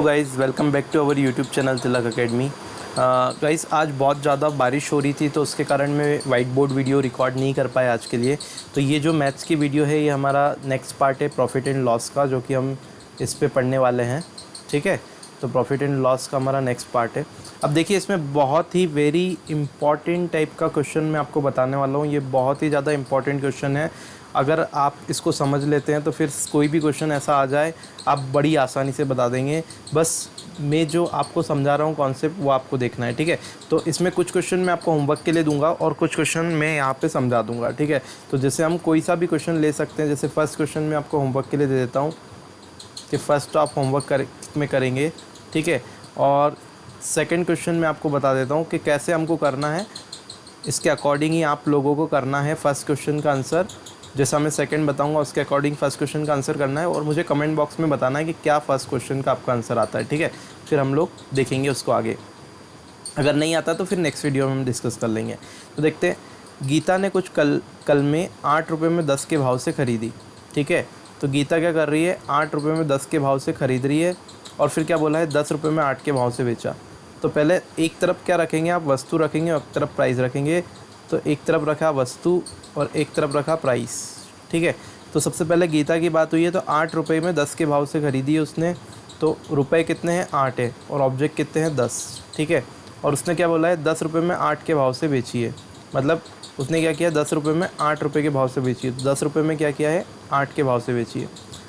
Guys welcome back to our YouTube channel Tilak academy. Guys आज बहुत ज़्यादा बारिश हो रही थी तो उसके कारण मैं वाइट बोर्ड वीडियो रिकॉर्ड नहीं कर पाया आज के लिए। तो ये जो मैथ्स की वीडियो है ये हमारा नेक्स्ट पार्ट है प्रॉफिट एंड लॉस का, जो कि हम इस पे पढ़ने वाले हैं। ठीक है, तो प्रॉफिट एंड लॉस का हमारा नेक्स्ट पार्ट है। अब देखिए इसमें बहुत ही वेरी इंपॉर्टेंट टाइप का क्वेश्चन मैं आपको बताने वाला हूँ। ये बहुत ही ज़्यादा इंपॉर्टेंट क्वेश्चन है। अगर आप इसको समझ लेते हैं तो फिर कोई भी क्वेश्चन ऐसा आ जाए आप बड़ी आसानी से बता देंगे। बस मैं जो आपको समझा रहा हूँ कॉन्सेप्ट वो आपको देखना है। ठीक है, तो इसमें कुछ क्वेश्चन मैं आपको होमवर्क के लिए दूंगा और कुछ क्वेश्चन मैं यहाँ पे समझा दूंगा। ठीक है, तो जैसे हम कोई सा भी क्वेश्चन ले सकते हैं। जैसे फर्स्ट क्वेश्चन मैं आपको होमवर्क के लिए दे देता हूँ कि फर्स्ट तो आप होमवर्क में करेंगे। ठीक है, और सेकंड क्वेश्चन मैं आपको बता देता हूँ कि कैसे हमको करना है, इसके अकॉर्डिंग ही आप लोगों को करना है फर्स्ट क्वेश्चन का आंसर। जैसा मैं सेकंड बताऊंगा उसके अकॉर्डिंग फर्स्ट क्वेश्चन का आंसर करना है और मुझे कमेंट बॉक्स में बताना है कि क्या फर्स्ट क्वेश्चन का आपका आंसर आता है। ठीक है, फिर हम लोग देखेंगे उसको आगे। अगर नहीं आता तो फिर नेक्स्ट वीडियो में हम डिस्कस कर लेंगे। तो देखते हैं, गीता ने कुछ कल में 8 रुपये में 10 के भाव से ख़रीदी। ठीक है, तो गीता क्या कर रही है, 8 रुपये में 10 के भाव से ख़रीद रही है और फिर क्या बोला है 10 रुपये में 8 के भाव से बेचा। तो पहले एक तरफ क्या रखेंगे आप, वस्तु रखेंगे और एक तरफ प्राइस रखेंगे। तो एक तरफ रखा वस्तु और एक तरफ रखा प्राइस। ठीक है, तो सबसे पहले गीता की बात हुई है तो 8 रुपये में 10 के भाव से ख़रीदी है उसने। तो रुपए कितने हैं, 8 है, और ऑब्जेक्ट कितने हैं, 10। ठीक है, और उसने क्या बोला है 10 रुपये में 8 के भाव से बेची है। मतलब उसने क्या किया, 10 रुपये में 8 रुपये के भाव से बेची है। तो 10 रुपये में क्या किया है, 8 के भाव से बेची है।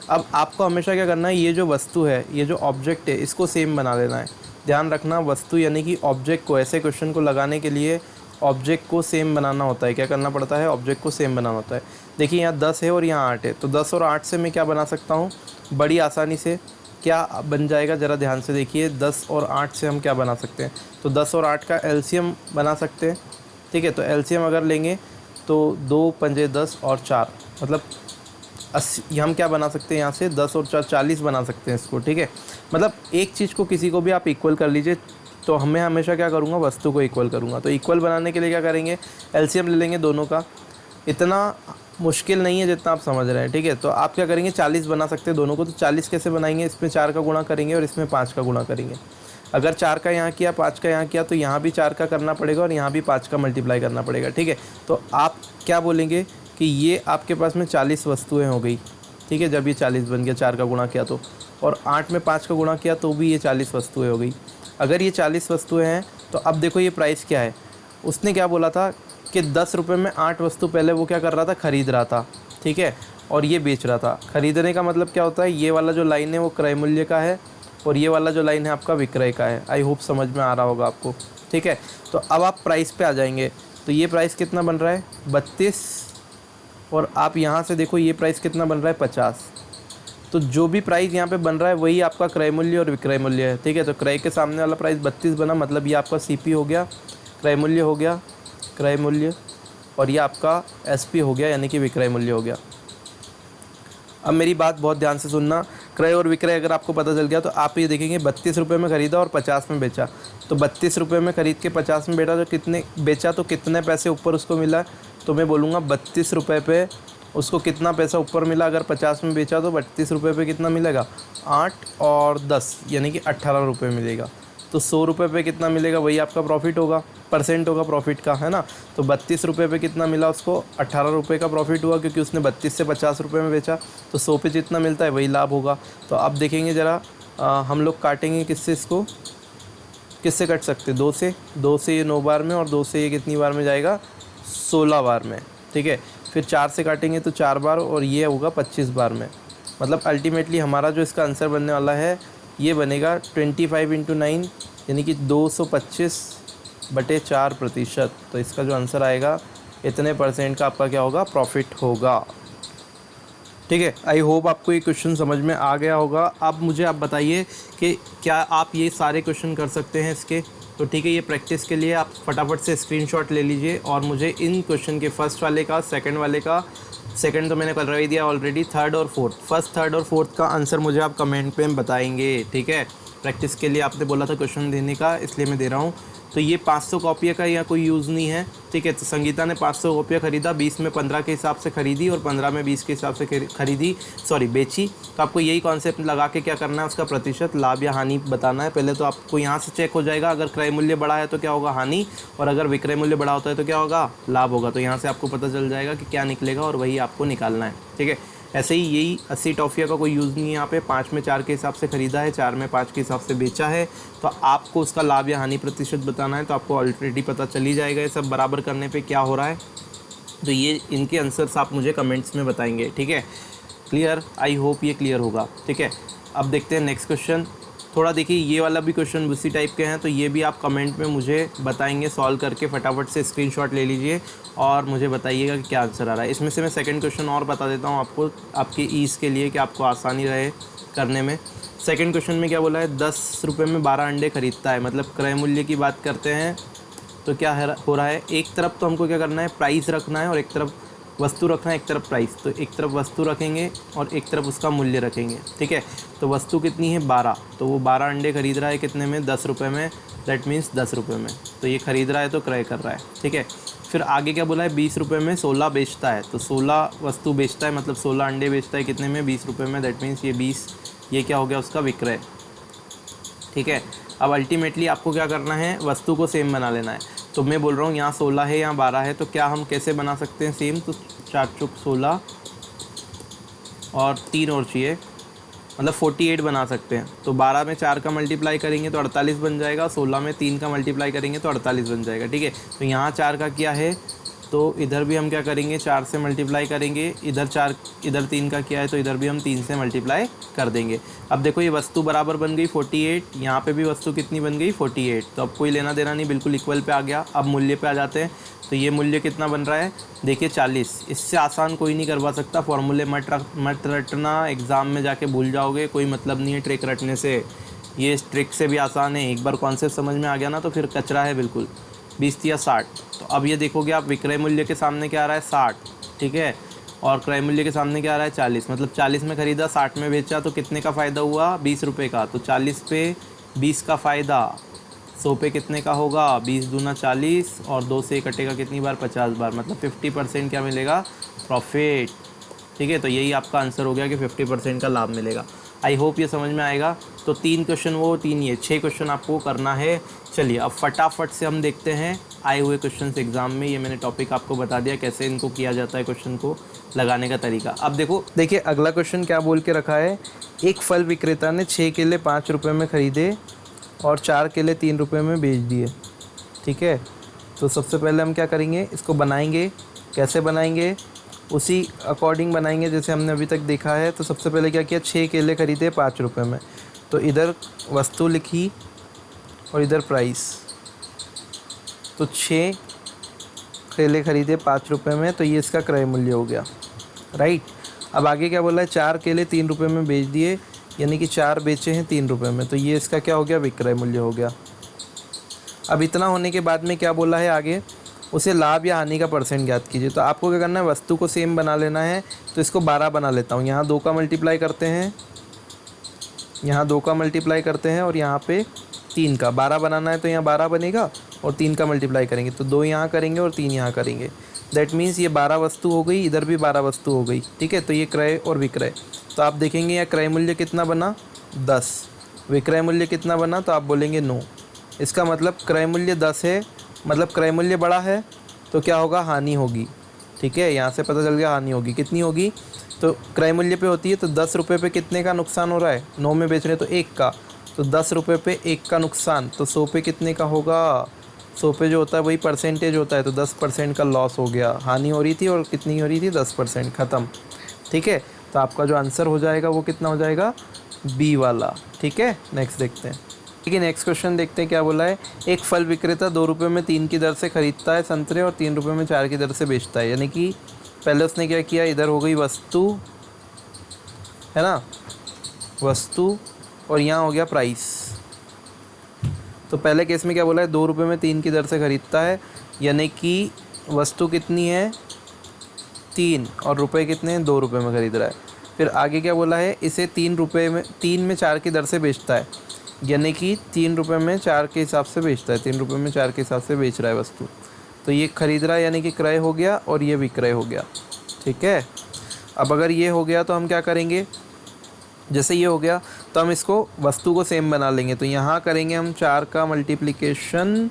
अब आपको हमेशा क्या करना है, ये जो वस्तु है, ये जो ऑब्जेक्ट है, इसको सेम बना लेना है। ध्यान रखना, वस्तु यानी कि ऑब्जेक्ट को, ऐसे क्वेश्चन को लगाने के लिए ऑब्जेक्ट को सेम बनाना होता है। क्या करना पड़ता है, ऑब्जेक्ट को सेम बनाना होता है। देखिए यहाँ 10 है और यहाँ 8 है, तो 10 और 8 से मैं क्या बना सकता हूँ, बड़ी आसानी से क्या बन जाएगा, ज़रा ध्यान से देखिए। 10 और 8 से हम क्या बना सकते हैं, तो 10 और 8 का एलसीएम बना सकते हैं। ठीक है, तो एलसीएम अगर लेंगे तो 2 पंजे 10 और 4 मतलब 80। हम क्या बना सकते हैं यहाँ से, 10 और 4 40 बना सकते हैं इसको। ठीक है, मतलब एक चीज़ को किसी को भी आप इक्वल कर लीजिए। तो हमें हमेशा क्या करूँगा, वस्तु को इक्वल करूँगा। तो इक्वल बनाने के लिए क्या करेंगे, एलसीएम ले लेंगे दोनों का। इतना मुश्किल नहीं है जितना आप समझ रहे हैं। ठीक है, तो आप क्या करेंगे, 40 बना सकते हैं दोनों को। तो 40 कैसे बनाएंगे, इसमें 4 का गुणा करेंगे और इसमें 5 का गुणा करेंगे। अगर 4 का यहाँ किया, 5 का यहाँ किया, तो यहाँ भी 4 का करना पड़ेगा और यहाँ भी 5 का मल्टीप्लाई करना पड़ेगा। ठीक है, तो आप क्या बोलेंगे कि ये आपके पास में 40 वस्तुएँ हो गई। ठीक है, जब ये 40 बन गया, 4 का गुणा किया तो, और 8 में 5 का गुणा किया तो भी ये 40 वस्तुएँ हो गई। अगर ये 40 वस्तुएं हैं तो अब देखो ये प्राइस क्या है। उसने क्या बोला था कि 10 रुपये में 8 वस्तु पहले वो क्या कर रहा था, ख़रीद रहा था। ठीक है, और ये बेच रहा था। ख़रीदने का मतलब क्या होता है, ये वाला जो लाइन है वो क्रय मूल्य का है और ये वाला जो लाइन है आपका विक्रय का है। आई होप समझ में आ रहा होगा आपको। ठीक है, तो अब आप प्राइस पे आ जाएंगे। तो ये प्राइस कितना बन रहा है, 32, और आप यहाँ से देखो ये प्राइस कितना बन रहा है, 50। तो जो भी प्राइस यहाँ पे बन रहा है वही आपका क्रय मूल्य और विक्रय मूल्य है। ठीक है, तो क्रय के सामने वाला प्राइस 32 बना, मतलब ये आपका सीपी हो गया, क्रय मूल्य हो गया, क्रय मूल्य, और ये आपका एसपी हो गया, यानी कि विक्रय मूल्य हो गया। अब मेरी बात बहुत ध्यान से सुनना, क्रय और विक्रय अगर आपको पता चल गया तो आप ये देखेंगे 32 रुपये में ख़रीदा और 50 में बेचा। तो 32 रुपये में ख़रीद के 50 में बेचा, तो कितने बेचा, तो कितने पैसे ऊपर उसको मिला। तो मैं बोलूँगा 32 रुपये पे उसको कितना पैसा ऊपर मिला। अगर 50 में बेचा तो 32 रुपये पे कितना मिलेगा, 8 और 10 यानी कि 18 रुपये मिलेगा। तो 100 रुपये पे कितना मिलेगा, वही आपका प्रॉफिट होगा, परसेंट होगा प्रॉफिट का, है ना। तो 32 रुपये पे कितना मिला उसको, 18 रुपये का प्रॉफिट हुआ, क्योंकि उसने 32 से 50 रुपये में बेचा। तो 100 पे जितना मिलता है वही लाभ होगा। तो अब देखेंगे ज़रा, हम लोग काटेंगे किससे, इसको किससे कट सकते, 2 से ये 9 बार में, और 2 से ये कितनी बार में जाएगा, 16 बार में। ठीक है, फिर 4 से काटेंगे तो 4 बार, और ये होगा 25 बार में। मतलब अल्टीमेटली हमारा जो इसका आंसर बनने वाला है ये बनेगा 25 × 9 यानी कि 225/4%। तो इसका जो आंसर आएगा इतने परसेंट का आपका क्या होगा, प्रॉफिट होगा। ठीक है, आई होप आपको ये क्वेश्चन समझ में आ गया होगा। अब मुझे आप बताइए कि क्या आप ये सारे क्वेश्चन कर सकते हैं इसके। तो ठीक है, ये प्रैक्टिस के लिए आप फटाफट से स्क्रीनशॉट ले लीजिए और मुझे इन क्वेश्चन के फर्स्ट वाले का, सेकंड वाले का, सेकंड तो मैंने करवा ही दिया ऑलरेडी, थर्ड और फोर्थ, फर्स्ट थर्ड और फोर्थ का आंसर मुझे आप कमेंट पे बताएंगे। ठीक है, प्रैक्टिस के लिए आपने बोला था क्वेश्चन देने का, इसलिए मैं दे रहा हूँ। तो ये 500 कॉपियाँ का यहाँ कोई यूज़ नहीं है, ठीक है। तो संगीता ने 500 कॉपियाँ खरीदा, 20 में 15 के हिसाब से खरीदी और 15 में 20 के हिसाब से खरीदी, सॉरी बेची। तो आपको यही कॉन्सेप्ट लगा के क्या करना है, उसका प्रतिशत लाभ या हानि बताना है। पहले तो आपको यहाँ से चेक हो जाएगा, अगर क्रय मूल्य बढ़ा है तो क्या होगा, हानि, और अगर विक्रय मूल्य बढ़ा होता है तो क्या होगा, लाभ होगा। तो यहाँ से आपको पता चल जाएगा कि क्या निकलेगा और वही आपको निकालना है, ठीक है। ऐसे ही यही 80 टॉफ़िया का कोई यूज़ नहीं है यहाँ पे। 5 में 4 के हिसाब से ख़रीदा है, 4 में 5 के हिसाब से बेचा है। तो आपको उसका लाभ या हानि प्रतिशत बताना है, तो आपको ऑलरेडी पता चल ही जाएगा ये सब बराबर करने पे क्या हो रहा है। तो ये इनके आंसर्स आप मुझे कमेंट्स में बताएंगे, ठीक है। क्लियर, आई होप ये क्लियर होगा, ठीक है। अब देखते हैं नेक्स्ट क्वेश्चन। थोड़ा देखिए ये वाला भी क्वेश्चन उसी टाइप के हैं, तो ये भी आप कमेंट में मुझे बताएंगे सॉल्व करके। फटाफट से स्क्रीनशॉट ले लीजिए और मुझे बताइएगा कि क्या आंसर आ रहा है। इसमें से मैं सेकंड क्वेश्चन और बता देता हूँ आपको, आपके ईज़ के लिए, कि आपको आसानी रहे करने में। सेकंड क्वेश्चन में क्या बोला है, 10 रुपये में 12 अंडे खरीदता है, मतलब क्रय मूल्य की बात करते हैं। तो क्या हो रहा है, एक तरफ तो हमको क्या करना है, प्राइस रखना है, और एक तरफ वस्तु रखना है, एक तरफ प्राइस। तो एक तरफ वस्तु रखेंगे और एक तरफ उसका मूल्य रखेंगे, ठीक है। तो वस्तु कितनी है, 12, तो वो 12 अंडे खरीद रहा है कितने में, 10 रुपये में, दैट मीन्स 10 रुपये में। तो ये खरीद रहा है तो क्रय कर रहा है, ठीक है। फिर आगे क्या बोला है, 20 रुपये में 16 बेचता है, तो 16 वस्तु बेचता है, मतलब 16 अंडे बेचता है कितने में, 20 रुपये में, दैट मीन्स ये 20, ये क्या हो गया उसका विक्रय, ठीक है। अब अल्टीमेटली आपको क्या करना है, वस्तु को सेम बना लेना है। तो मैं बोल रहा हूँ यहाँ 16 है, यहाँ 12 है, तो क्या हम कैसे बना सकते हैं सेम, तो 4 चौक 16 और 3 और चाहिए, मतलब 48 बना सकते हैं। तो 12 में 4 का मल्टीप्लाई करेंगे तो 48 बन जाएगा, 16 में 3 का मल्टीप्लाई करेंगे तो 48 बन जाएगा, ठीक है। तो यहाँ 4 का क्या है, तो इधर भी हम क्या करेंगे, 4 से मल्टीप्लाई करेंगे, इधर 4, इधर 3 का क्या है, तो इधर भी हम 3 से मल्टीप्लाई कर देंगे। अब देखो ये वस्तु बराबर बन गई 48, यहाँ पे भी वस्तु कितनी बन गई 48। तो अब कोई लेना देना नहीं, बिल्कुल इक्वल पे आ गया। अब मूल्य पे आ जाते हैं, तो ये मूल्य कितना बन रहा है, देखिए 40। इससे आसान कोई नहीं करवा सकता, फॉर्मूले मत रटना, एग्ज़ाम में जाके भूल जाओगे, कोई मतलब नहीं है ट्रिक रटने से। ये इस ट्रिक से भी आसान है, एक बार कॉन्सेप्ट समझ में आ गया ना तो फिर कचरा है बिल्कुल। 20 या 60, तो अब ये देखोगे आप, विक्रय मूल्य के सामने क्या आ रहा है 60, ठीक है, और क्रय मूल्य के सामने क्या आ रहा है 40, मतलब 40 में ख़रीदा 60 में बेचा, तो कितने का फ़ायदा हुआ, 20 रुपये का। तो 40 पे 20 का फ़ायदा, 100 पे कितने का होगा, 20 दूना 40, और 2 से कटेगा कितनी बार, 50 बार, मतलब 50% क्या मिलेगा, प्रॉफिट, ठीक है। तो यही आपका आंसर हो गया कि 50% का लाभ मिलेगा। आई होप ये समझ में आएगा। तो 3 क्वेश्चन वो, 3 ये, 6 क्वेश्चन आपको करना है। चलिए अब फटाफट से हम देखते हैं आए हुए क्वेश्चन एग्जाम में। ये मैंने टॉपिक आपको बता दिया कैसे इनको किया जाता है, क्वेश्चन को लगाने का तरीका। अब देखिए अगला क्वेश्चन क्या बोल के रखा है, एक फल विक्रेता ने 6 केले 5 रुपये में ख़रीदे और 4 केले 3 रुपये में बेच दिए, ठीक है। तो सबसे पहले हम क्या करेंगे, इसको बनाएंगे। कैसे बनाएंगे, उसी अकॉर्डिंग बनाएंगे जैसे हमने अभी तक देखा है। तो सबसे पहले क्या किया, 6 केले खरीदे 5 रुपये में, तो इधर वस्तु लिखी और इधर प्राइस। तो 6 केले खरीदे 5 रुपये में, तो ये इसका क्रय मूल्य हो गया, राइट। अब आगे क्या बोला है, 4 केले 3 रुपये में बेच दिए, यानी कि 4 बेचे हैं 3 रुपये में, तो ये इसका क्या हो गया, विक्रय मूल्य हो गया। अब इतना होने के बाद में क्या बोला है आगे, उसे लाभ या हानि का परसेंट ज्ञात कीजिए। तो आपको क्या करना है, वस्तु को सेम बना लेना है। तो इसको 12 बना लेता हूँ, यहाँ 2 का मल्टीप्लाई करते हैं, यहाँ 2 का मल्टीप्लाई करते हैं, और यहाँ पे 3 का। 12 बनाना है तो यहाँ 12 बनेगा, और 3 का मल्टीप्लाई करेंगे तो 2 यहाँ करेंगे और 3 यहाँ करेंगे। दैट मीन्स ये 12 वस्तु हो गई, इधर भी 12 वस्तु हो गई, ठीक है। तो ये क्रय और विक्रय। तो आप देखेंगे यहाँ क्रय मूल्य कितना बना, 10, विक्रय मूल्य कितना बना, तो आप बोलेंगे 9। इसका मतलब क्रय मूल्य 10 है, मतलब क्रय मूल्य बड़ा है, तो क्या होगा, हानि होगी, ठीक है। यहाँ से पता चल गया हानि होगी, कितनी होगी, तो क्रय मूल्य पे होती है, तो 10 रुपये पे कितने का नुकसान हो रहा है, 9 में बेच रहे हैं तो 1 का, तो 10 रुपये पे 1 का नुकसान, तो 100 पे कितने का होगा, 100 पे जो होता है वही परसेंटेज होता है, तो 10% का लॉस हो गया। हानि हो रही थी और कितनी हो रही थी, 10%, ख़त्म, ठीक है। तो आपका जो आंसर हो जाएगा वो कितना हो जाएगा, बी वाला, ठीक है। नेक्स्ट देखते हैं, ठीक है। नेक्स्ट क्वेश्चन देखते हैं क्या बोला है, एक फल विक्रेता 2 रुपये में 3 की दर से ख़रीदता है संतरे, और 3 रुपये में 4 की दर से बेचता है। यानी कि पहले उसने क्या किया, इधर हो गई वस्तु, है ना, वस्तु, और यहाँ हो गया प्राइस। तो पहले केस में क्या बोला है, 2 रुपये में 3 की दर से ख़रीदता है, यानी कि वस्तु कितनी है 3, और रुपए कितने हैं, 2 रुपये में ख़रीद रहा है। फिर आगे क्या बोला है, इसे 3 में 4 की दर से बेचता है, यानी कि 3 रुपये में 4 के हिसाब से बेचता है, 3 रुपये में 4 के हिसाब से बेच रहा है वस्तु। तो ये खरीद रहा है यानी कि क्रय हो गया और ये विक्रय हो गया। ठीक है, अब अगर ये हो गया तो हम क्या करेंगे, जैसे ये हो गया तो हम इसको वस्तु को सेम बना लेंगे। तो यहाँ करेंगे हम 4 का मल्टीप्लिकेशन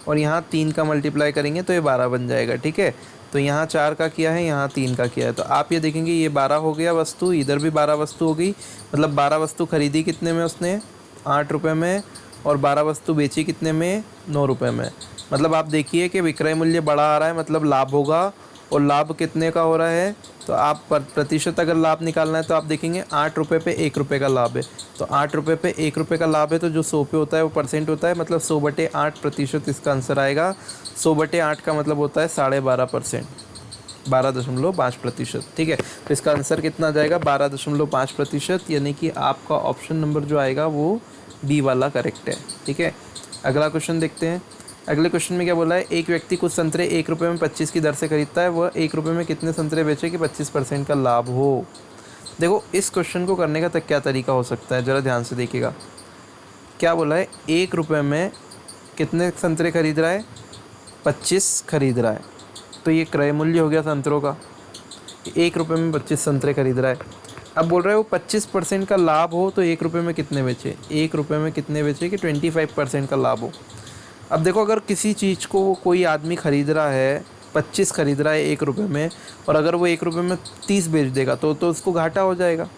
और यहाँ 3 का मल्टीप्लाई करेंगे तो ये 12 बन जाएगा। ठीक है, तो यहाँ 4 का किया है, यहाँ 3 का किया है। तो आप ये देखेंगे ये 12 हो गया वस्तु, इधर भी 12 वस्तु हो गई। मतलब 12 वस्तु खरीदी कितने में उसने, 8 रुपये में, और 12 वस्तु बेची कितने में, 9 रुपये में। मतलब आप देखिए कि विक्रय मूल्य बड़ा आ रहा है, मतलब लाभ होगा। और लाभ कितने का हो रहा है, तो आप प्रतिशत अगर लाभ निकालना है तो आप देखेंगे 8 रुपये पे 1 रुपये का लाभ है। तो 8 रुपये पे 1 रुपये का लाभ है, तो जो 100 पे होता है वो परसेंट होता है, मतलब 100/8% इसका आंसर आएगा। 100/8 का मतलब होता है 12.5%, 12.5%। ठीक है, तो इसका आंसर कितना आ जाएगा, 12.5%, यानी कि आपका ऑप्शन नंबर जो आएगा वो डी वाला करेक्ट है। ठीक है, अगला क्वेश्चन देखते हैं। अगले क्वेश्चन में क्या बोला है, एक व्यक्ति कुछ संतरे 1 रुपये में 25 की दर से खरीदता है, वह 1 रुपये में कितने संतरे बेचे कि 25% का लाभ हो। देखो इस क्वेश्चन को करने का तक क्या तरीका हो सकता है, ज़रा ध्यान से देखिएगा। क्या बोला है, 1 रुपये में कितने संतरे खरीद रहा है, 25 खरीद रहा है। तो ये क्रय मूल्य हो गया संतरों का, 1 रुपये में 25 संतरे खरीद रहा है। अब बोल रहा है वो 25% का लाभ हो, तो 1 रुपये में कितने बेचे, 1 रुपये में कितने बेचे कि 25% का लाभ हो। अब देखो अगर किसी चीज़ को कोई आदमी ख़रीद रहा है, 25 खरीद रहा है 1 रुपये में, और अगर वो 1 रुपये में 30 बेच देगा तो उसको घाटा हो जाएगा।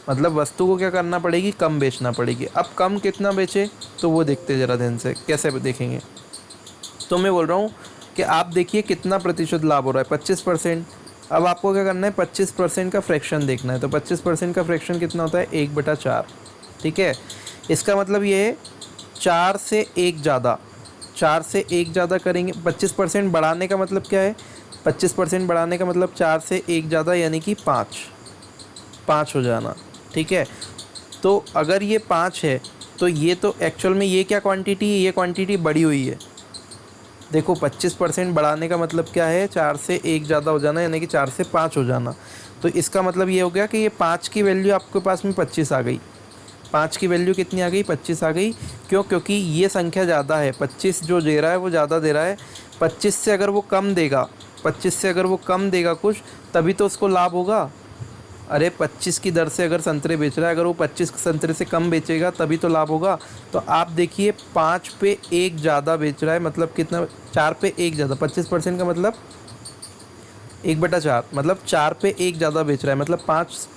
मतलब वस्तु को क्या करना पड़ेगी, कम बेचना पड़ेगी। अब कम कितना बेचे तो वो देखते ज़रा ध्यान से, कैसे देखेंगे। तो मैं बोल रहा हूँ कि आप देखिए कितना प्रतिशत लाभ हो रहा है, 25%। अब आपको क्या करना है, 25% का फ्रैक्शन देखना है। तो 25% का फ्रैक्शन कितना होता है, 1/4। ठीक है, इसका मतलब ये है 4 से 1 ज़्यादा, 4 से 1 ज़्यादा करेंगे। 25% बढ़ाने का मतलब क्या है, 25% बढ़ाने का मतलब 4 से 1 ज़्यादा, यानी कि 5 हो जाना। ठीक है, तो अगर ये 5 है तो ये तो एक्चुअल में ये क्या क्वांटिटी है, ये क्वांटिटी बढ़ी हुई है। देखो 25% बढ़ाने का मतलब क्या है, 4 से 1 ज़्यादा हो जाना, यानी कि 4 से 5 हो जाना। तो इसका मतलब ये हो गया कि ये 5 की वैल्यू आपके पास में 25 आ गई। 5 की वैल्यू कितनी आ गई, 25 आ गई। क्यों, क्योंकि ये संख्या ज़्यादा है, 25 जो दे रहा है वो ज़्यादा दे रहा है। 25 से अगर वो कम देगा, 25 से अगर वो कम देगा कुछ, तभी तो उसको लाभ होगा। अरे 25 की दर से अगर संतरे बेच रहा है, अगर वो 25 संतरे से कम बेचेगा तभी तो लाभ होगा। तो आप देखिए 5 पे 1 ज़्यादा बेच रहा है, मतलब कितना, 4 पे 1 ज़्यादा। 25% का मतलब 1/4, मतलब 4 पे 1 ज़्यादा बेच रहा है, मतलब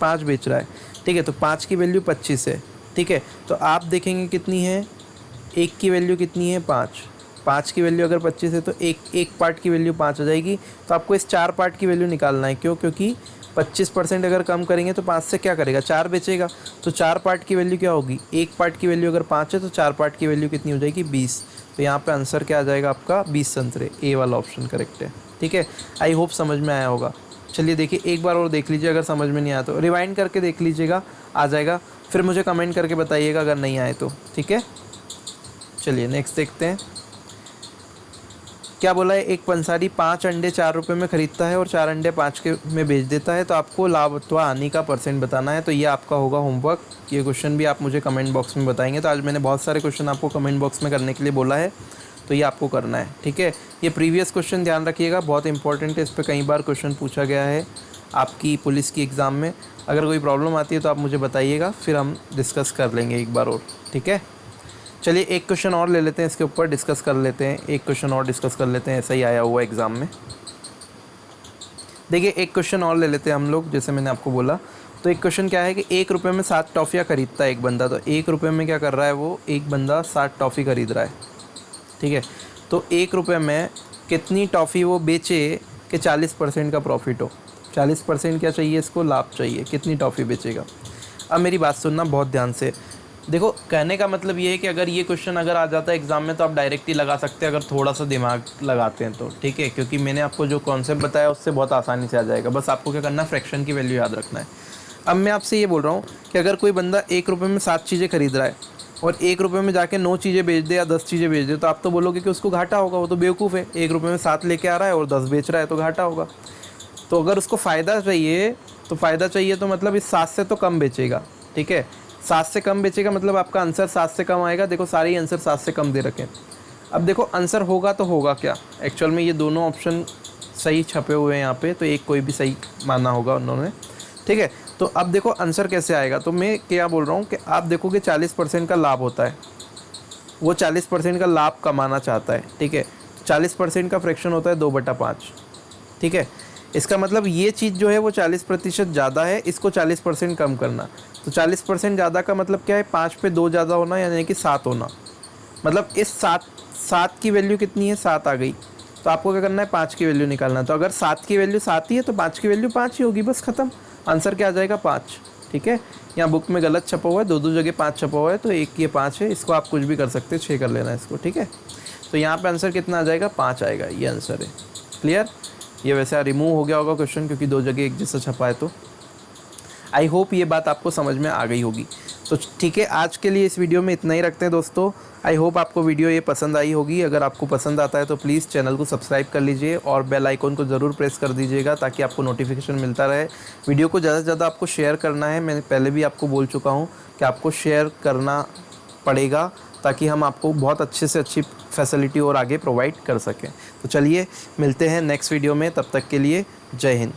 5 बेच रहा है। ठीक है, तो 5 की वैल्यू 25 है। ठीक है, तो आप देखेंगे कितनी है, 1 की वैल्यू कितनी है, 5 की वैल्यू अगर 25 है तो एक पार्ट की वैल्यू 5 हो जाएगी। तो आपको इस 4 पार्ट की वैल्यू निकालना है। क्यों, क्योंकि 25% अगर कम करेंगे तो 5 से क्या करेगा, 4 बेचेगा। तो 4 पार्ट की वैल्यू क्या होगी, 1 पार्ट की वैल्यू अगर 5 है तो 4 पार्ट की वैल्यू कितनी हो जाएगी, 20। तो यहाँ पे आंसर क्या आ जाएगा आपका, 20 संतरे। ए वाला ऑप्शन करेक्ट है। ठीक है, आई होप समझ में आया होगा। चलिए देखिए एक बार और देख लीजिए, अगर समझ में नहीं आया तो रिवाइंड करके देख लीजिएगा, आ जाएगा। फिर मुझे कमेंट करके बताइएगा अगर नहीं आए तो। ठीक है, चलिए नेक्स्ट देखते हैं। क्या बोला है, एक पंसारी 5 अंडे 4 रुपये में ख़रीदता है और 4 अंडे 5 के में बेच देता है, तो आपको लाभ अथवा हानि का परसेंट बताना है। तो ये आपका होगा होमवर्क। ये क्वेश्चन भी आप मुझे कमेंट बॉक्स में बताएंगे। तो आज मैंने बहुत सारे क्वेश्चन आपको कमेंट बॉक्स में करने के लिए बोला है, तो ये आपको करना है। ठीक है, ये प्रीवियस क्वेश्चन ध्यान रखिएगा, बहुत इंपॉर्टेंट है। इस पर कई बार क्वेश्चन पूछा गया है आपकी पुलिस की एग्ज़ाम में। अगर कोई प्रॉब्लम आती है तो आप मुझे बताइएगा, फिर हम डिस्कस कर लेंगे एक बार और। ठीक है, चलिए एक क्वेश्चन और ले लेते हैं, इसके ऊपर डिस्कस कर लेते हैं। एक क्वेश्चन और डिस्कस कर लेते हैं, ऐसा ही आया हुआ एग्ज़ाम में। देखिए एक क्वेश्चन और ले लेते हैं हम लोग, जैसे मैंने आपको बोला। तो एक क्वेश्चन क्या है कि 1 रुपये में 7 टॉफ़ियाँ खरीदता है एक बंदा। तो 1 रुपये में क्या कर रहा है वो, एक बंदा 7 टॉफ़ी खरीद रहा है। ठीक है, तो 1 रुपये में कितनी टॉफ़ी वो बेचे कि 40% का प्रॉफिट हो। 40% क्या चाहिए इसको, लाभ चाहिए। कितनी टॉफ़ी बेचेगा। अब मेरी बात सुनना बहुत ध्यान से। देखो कहने का मतलब ये है कि अगर ये क्वेश्चन अगर आ जाता है एग्ज़ाम में तो आप डायरेक्ट ही लगा सकते हैं, अगर थोड़ा सा दिमाग लगाते हैं तो। ठीक है, क्योंकि मैंने आपको जो कॉन्सेप्ट बताया उससे बहुत आसानी से आ जाएगा। बस आपको क्या करना है, फ्रैक्शन की वैल्यू याद रखना है। अब मैं आपसे ये बोल रहा हूँ कि अगर कोई बंदा 1 रुपये में 7 चीज़ें खरीद रहा है और 1 रुपये में जाके 9 चीज़ें बेच दे या 10 चीज़ें बेच दे, तो आप तो बोलोगे कि उसको घाटा होगा, वो तो बेवकूफ़ है। 1 रुपये में 7 लेके आ रहा है और 10 बेच रहा है, तो घाटा होगा। तो अगर उसको फ़ायदा चाहिए तो मतलब इस 7 से तो कम बेचेगा। ठीक है, 7 से कम बेचेगा मतलब आपका आंसर 7 से कम आएगा। देखो सारे ही आंसर 7 से कम दे रखे हैं। अब देखो आंसर होगा तो होगा क्या, एक्चुअल में ये दोनों ऑप्शन सही छपे हुए हैं यहाँ पे, तो एक कोई भी सही माना होगा उन्होंने, ठीक है। तो अब देखो आंसर कैसे आएगा, तो मैं क्या बोल रहा हूँ कि आप देखोगे 40% का लाभ होता है, वो 40% का लाभ कमाना चाहता है, ठीक है। 40% का फ्रैक्शन होता है 2/5, ठीक है। इसका मतलब ये चीज़ जो है वो 40% ज़्यादा है, इसको 40% कम करना। तो 40% ज़्यादा का मतलब क्या है, 5 पे 2 ज़्यादा होना, यानी कि 7 होना। मतलब इस 7 की वैल्यू कितनी है, 7 आ गई, तो आपको क्या करना है, 5 की वैल्यू निकालना। तो अगर 7 की वैल्यू 7 ही है तो 5 की वैल्यू 5 ही होगी, बस ख़त्म। आंसर क्या आ जाएगा, 5, ठीक है। यहाँ बुक में गलत छपा हुआ है, दो जगह 5 छपा हुआ है, तो एक ये 5 है, इसको आप कुछ भी कर सकते हैं, 6 कर लेना इसको, ठीक है। तो यहाँ पे आंसर कितना आ जाएगा, 5 आएगा, ये आंसर है। क्लियर। ये वैसे रिमूव हो गया होगा क्वेश्चन, क्योंकि दो जगह एक जैसा छपा है। तो आई होप ये बात आपको समझ में आ गई होगी। तो ठीक है, आज के लिए इस वीडियो में इतना ही रखते हैं दोस्तों। आई होप आपको वीडियो ये पसंद आई होगी। अगर आपको पसंद आता है तो प्लीज़ चैनल को सब्सक्राइब कर लीजिए और बेल आइकॉन को ज़रूर प्रेस कर दीजिएगा, ताकि आपको नोटिफिकेशन मिलता रहे। वीडियो को ज़्यादा से ज़्यादा आपको शेयर करना है, मैंने पहले भी आपको बोल चुका हूँ कि आपको शेयर करना पड़ेगा, ताकि हम आपको बहुत अच्छे से अच्छी फैसिलिटी और आगे प्रोवाइड कर सकें। तो चलिए मिलते हैं नेक्स्ट वीडियो में, तब तक के लिए जय हिंद।